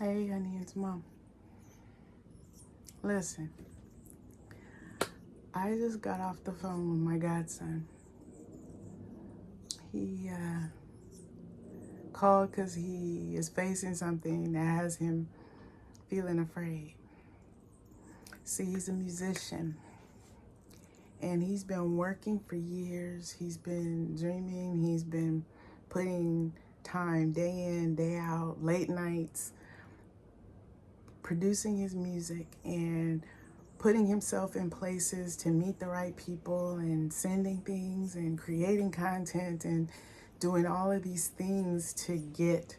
Hey, honey, it's Mom. Listen, I just got off the phone with my godson. He called because he is facing something that has him feeling afraid. See, he's a musician, and he's been working for years. He's been dreaming. He's been putting time day in, day out, late nights, producing his music and putting himself in places to meet the right people and sending things and creating content and doing all of these things to get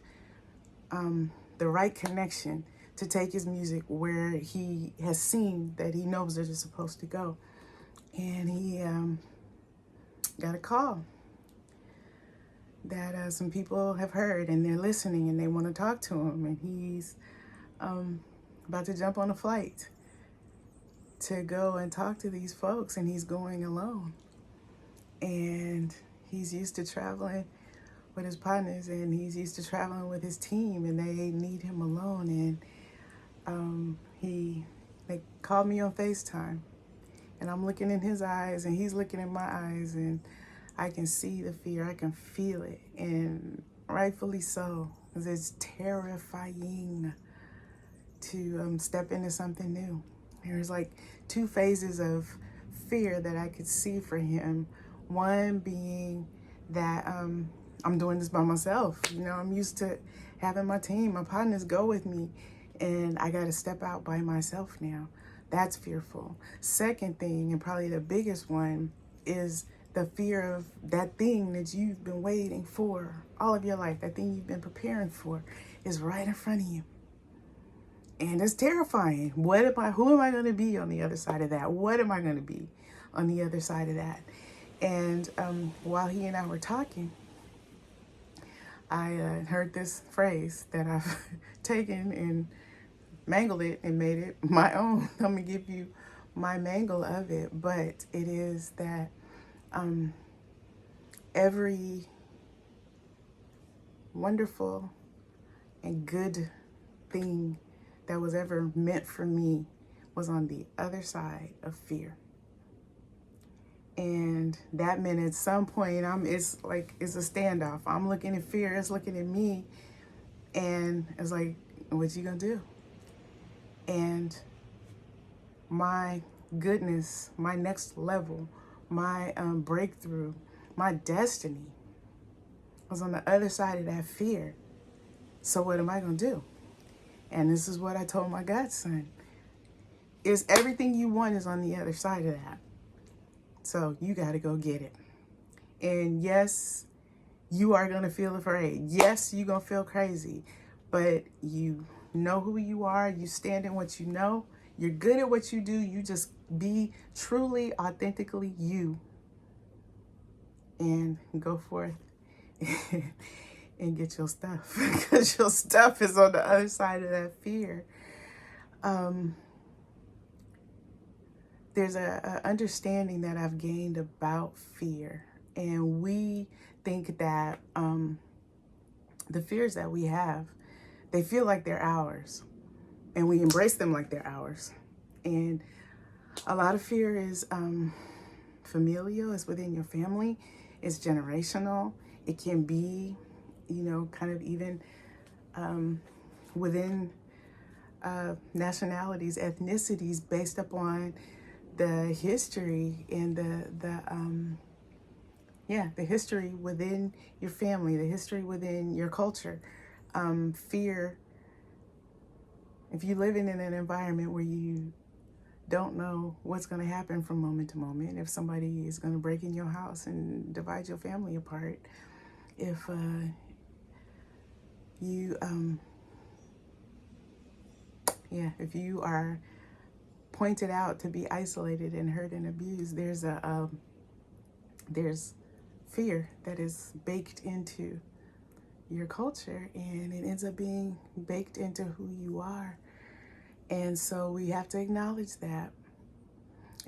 the right connection to take his music where he has seen that he knows that it's supposed to go. And he got a call that some people have heard and they're listening and they want to talk to him. And he's about to jump on a flight to go and talk to these folks, and he's going alone. And he's used to traveling with his partners, and he's used to traveling with his team, and they need him alone. And they called me on FaceTime, and I'm looking in his eyes, and he's looking in my eyes, and I can see the fear, I can feel it, and rightfully so, because it's terrifying to step into something new. There's like two phases of fear that I could see for him. One being that I'm doing this by myself. I'm used to having my team, my partners go with me, and I got to step out by myself now. That's fearful. Second thing, and probably the biggest one, is the fear of that thing that you've been waiting for all of your life, that thing you've been preparing for, is right in front of you. And it's terrifying. Who am I going to be on the other side of that? What am I going to be on the other side of that? And while he and I were talking, I heard this phrase that I've taken and mangled it and made it my own. I'm going to give you my mangle of it. But it is that every wonderful and good thing that was ever meant for me was on the other side of fear. And that meant at some point it's a standoff. I'm looking at fear, it's looking at me, and it's like, what you gonna do? And my goodness, my next level, my breakthrough, my destiny was on the other side of that fear. So what am I gonna do? And this is what I told my godson. Is everything you want is on the other side of that. So you got to go get it. And yes, you are going to feel afraid. Yes, you're going to feel crazy. But you know who you are. You stand in what you know. You're good at what you do. You just be truly, authentically you. And go forth and get your stuff. Because your stuff is on the other side of that fear. There's a understanding that I've gained about fear. And we think that the fears that we have, they feel like they're ours. And we embrace them like they're ours. And a lot of fear is familial. It's within your family. It's generational. It can be, kind of even within nationalities, ethnicities, based upon the history and the history within your family, the history within your culture. Fear, if you live in an environment where you don't know what's going to happen from moment to moment, if somebody is going to break in your house and divide your family apart, if if you are pointed out to be isolated and hurt and abused, there's fear that is baked into your culture, and it ends up being baked into who you are. And so we have to acknowledge that.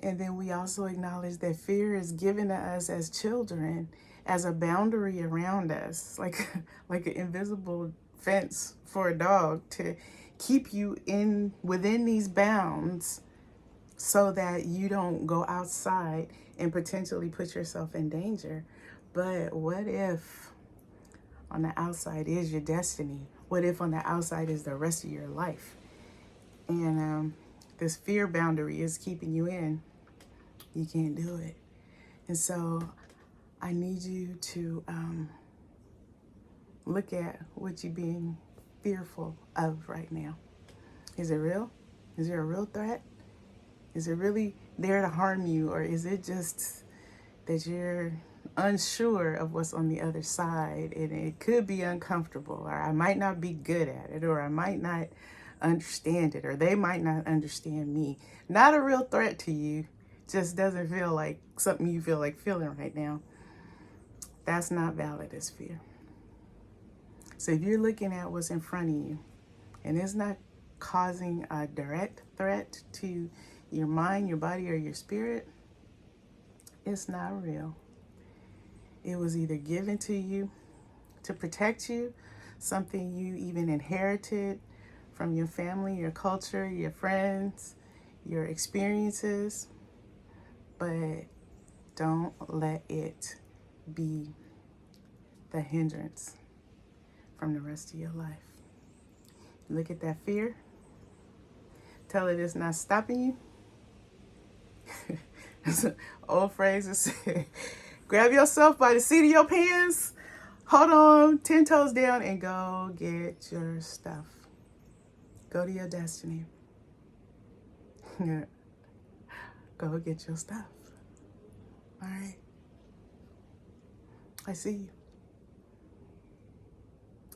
And then we also acknowledge that fear is given to us as children as a boundary around us, like an invisible fence for a dog to keep you within these bounds so that you don't go outside and potentially put yourself in danger. But what if on the outside is your destiny? What if on the outside is the rest of your life? And this fear boundary is keeping you in. You can't do it. And so I need you to look at what you're being fearful of right now. Is it real? Is there a real threat? Is it really there to harm you? Or is it just that you're unsure of what's on the other side, and it could be uncomfortable, or I might not be good at it, or I might not understand it, or they might not understand me? Not a real threat to you, just doesn't feel like something you feel like feeling right now. That's not valid as fear. So if you're looking at what's in front of you and it's not causing a direct threat to your mind, your body, or your spirit, it's not real. It was either given to you to protect you, something you even inherited from your family, your culture, your friends, your experiences, but don't let it be the hindrance from the rest of your life. Look at that fear. Tell it it's not stopping you. It's an old phrase that says, grab yourself by the seat of your pants, hold on, 10 toes down, and go get your stuff. Go to your destiny. Go get your stuff. All right? I see you.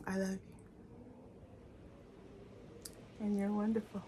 I love you. And you're wonderful.